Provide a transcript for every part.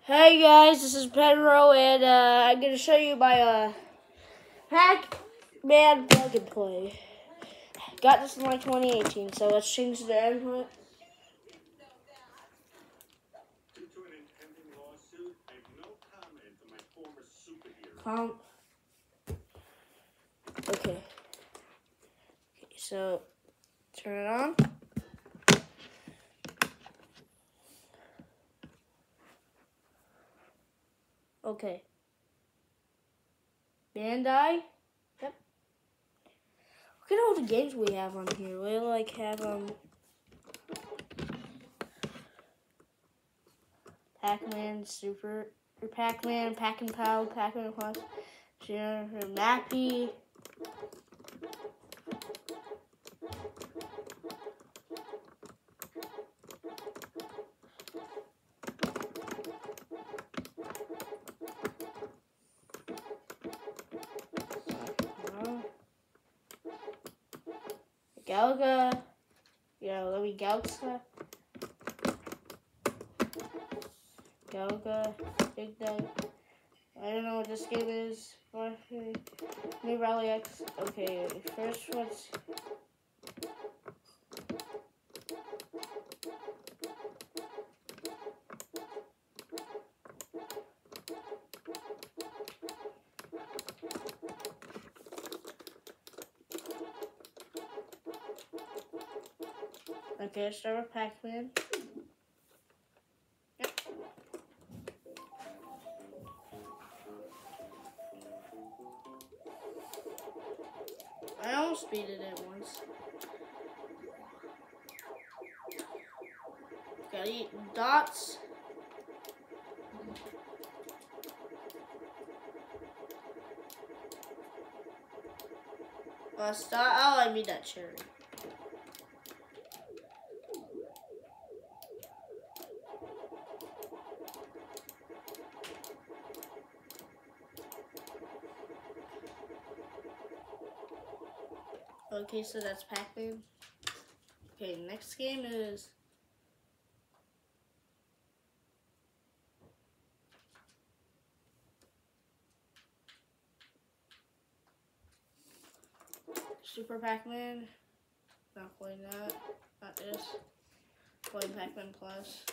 Hey guys, this is Pedro, and I'm going to show you my Pac-Man Plug N Play. Got this in like 2018, so let's change the input. Due to an impending lawsuit, I have no comment on my former superhero. Okay, so turn it on. Okay. Bandai. Yep. Look at all the games we have on here. We like have Pac-Man Super, or Pac-Man, Pac-Man Pow, Pac-Man Plus, Mappy. Galaga, Galaga, Big Dog. I don't know what this game is. New Rally X. Okay, first what's okay, let's start with Pac-Man. Yep. I almost beat it once. Gotta eat dots. Last dot. Oh, I need that cherry. Okay, so that's Pac-Man. Okay, next game is Super Pac-Man. Not playing that. Not this. Playing Pac-Man Plus.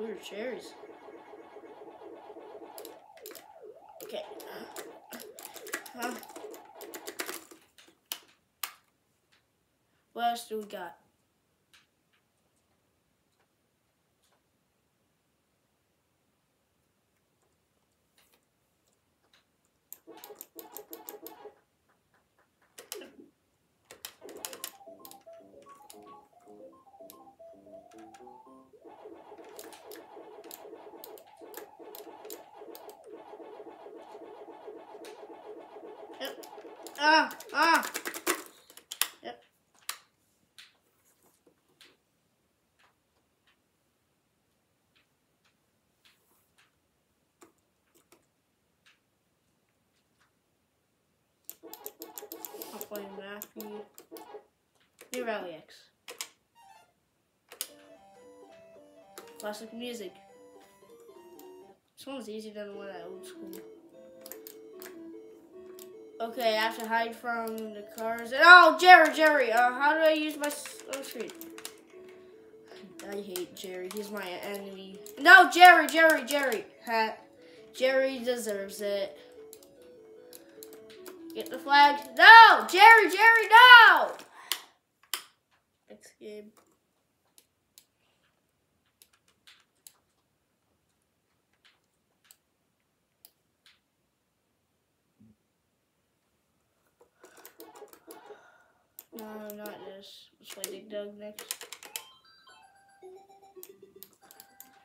Ooh, cherries. Okay. What else do we got? Yep. Yep. I'm playing Matthew. New Rally X. Classic music. This one's easier than the one at old school. Okay, I have to hide from the cars. Oh, Jerry! How do I use my screen? I hate Jerry. He's my enemy. No, Jerry! Jerry deserves it. Get the flag. No! Jerry, no! Next game. No, not this. Let's play Big Dog next.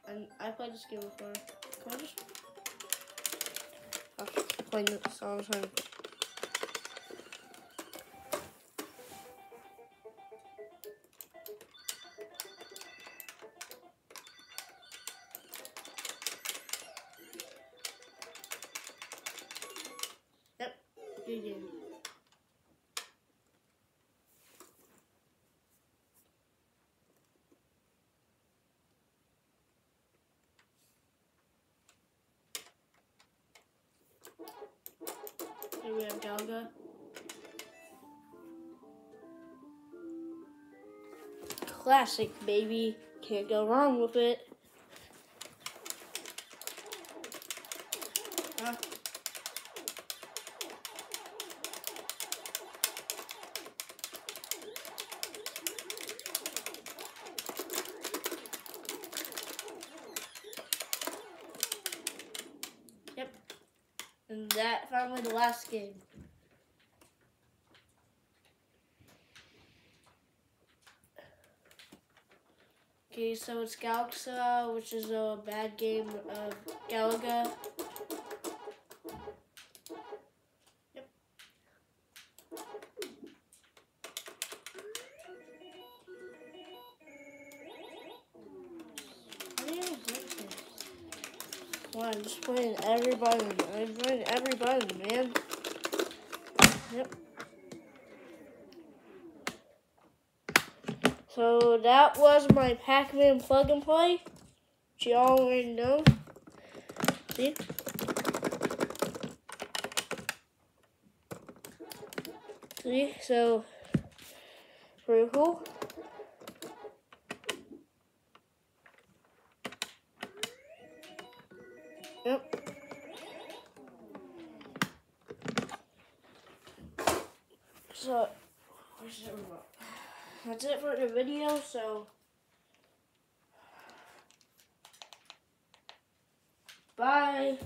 And I played this game before. Can I just... I'll play this all the time. Yep, good game. Here we have Galaga. Classic, baby. Can't go wrong with it. Huh? Yep. And that finally the last game. Okay, so it's Galaxa, which is a bad game of Galaga. Yep. Well, I'm just playing every button. I'm playing every button, man. Yep. So that was my Pac-Man Plug and Play, which y'all already know. See? See? So, pretty cool. Yep. So, where's the remote? That's it for the video, so bye.